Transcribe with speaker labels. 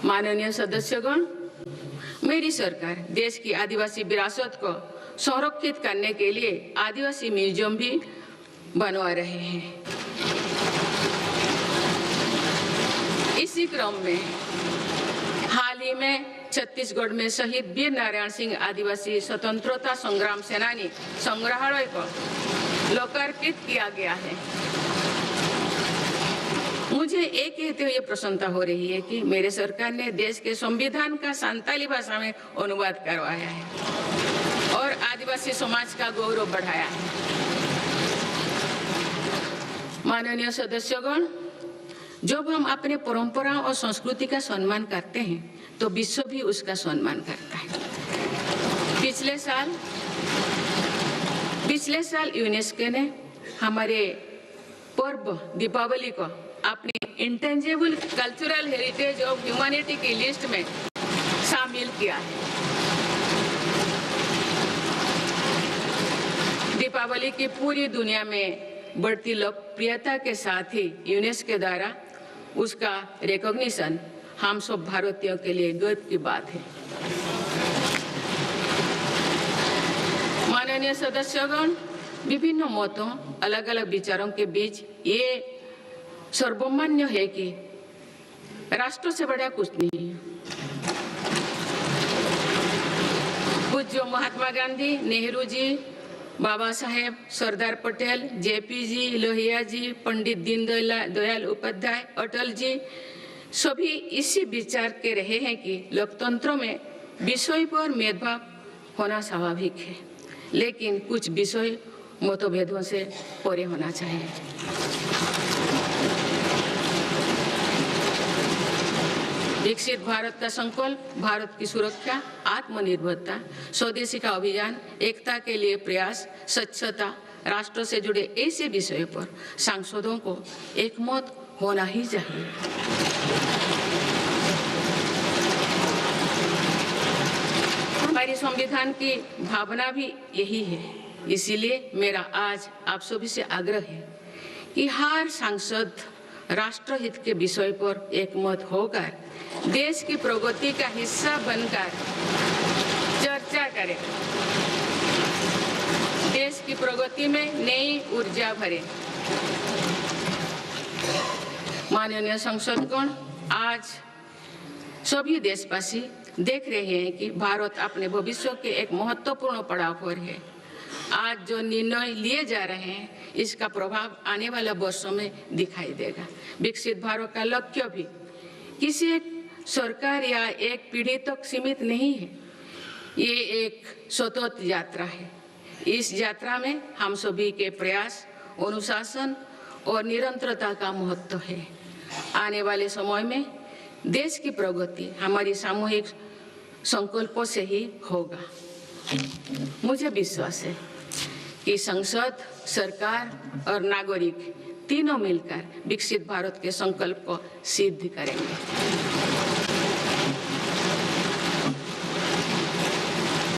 Speaker 1: माननीय सदस्यगण, मेरी सरकार देश की आदिवासी विरासत को संरक्षित करने के लिए आदिवासी म्यूजियम भी बनवा रहे हैं। इसी क्रम में हाल ही में छत्तीसगढ़ में शहीद वीर नारायण सिंह आदिवासी स्वतंत्रता संग्राम सेनानी संग्रहालय को लोकार्पित किया गया है। मुझे एक कहते हुए प्रसन्नता हो रही है कि मेरे सरकार ने देश के संविधान का संताली भाषा में अनुवाद करवाया है और आदिवासी समाज का गौरव बढ़ाया है। माननीय सदस्यगण, जब हम अपने परंपराओं और संस्कृति का सम्मान करते हैं तो विश्व भी उसका सम्मान करता है। पिछले साल यूनेस्को ने हमारे पर्व दीपावली को अपनी intangible cultural heritage of humanity की लिस्ट में शामिल किया है। दीपावली की पूरी दुनिया में बढ़ती लोकप्रियता के साथ ही यूनेस्को द्वारा उसका रिकॉग्निशन हम सब भारतीयों के लिए गर्व की बात है। माननीय सदस्यगण, विभिन्न मतों, अलग अलग विचारों के बीच ये सर्वमान्य है कि राष्ट्र से बड़ा कुछ नहीं है। पूज्य महात्मा गांधी, नेहरू जी, बाबा साहेब, सरदार पटेल, जेपी जी, लोहिया जी, पंडित दीनदयाल उपाध्याय, अटल जी सभी इसी विचार के रहे हैं कि लोकतंत्र में विषय पर भेदभाव होना स्वाभाविक है, लेकिन कुछ विषय मतभेदों से परे होना चाहिए। विकसित भारत का संकल्प, भारत की सुरक्षा, आत्मनिर्भरता, स्वदेशी का अभियान, एकता के लिए प्रयास, स्वच्छता, राष्ट्र से जुड़े ऐसे विषयों पर सांसदों को एकमत होना ही चाहिए। हमारे संविधान की भावना भी यही है। इसीलिए मेरा आज आप सभी से आग्रह है कि हर सांसद राष्ट्रहित के विषय पर एकमत होकर देश की प्रगति का हिस्सा बनकर चर्चा करें, देश की प्रगति में नई ऊर्जा भरे। माननीय संसदगण, आज सभी देशवासी देख रहे हैं कि भारत अपने भविष्य के एक महत्वपूर्ण पड़ाव पर है। आज जो निर्णय लिए जा रहे हैं, इसका प्रभाव आने वाले वर्षों में दिखाई देगा। विकसित भारत का लक्ष्य भी किसी एक सरकार या एक पीढ़ी तक सीमित नहीं है। ये एक सतत यात्रा है। इस यात्रा में हम सभी के प्रयास, अनुशासन और निरंतरता का महत्व है। आने वाले समय में देश की प्रगति हमारी सामूहिक संकल्पों से ही होगा। मुझे विश्वास है कि संसद, सरकार और नागरिक तीनों मिलकर विकसित भारत के संकल्प को सिद्ध करेंगे।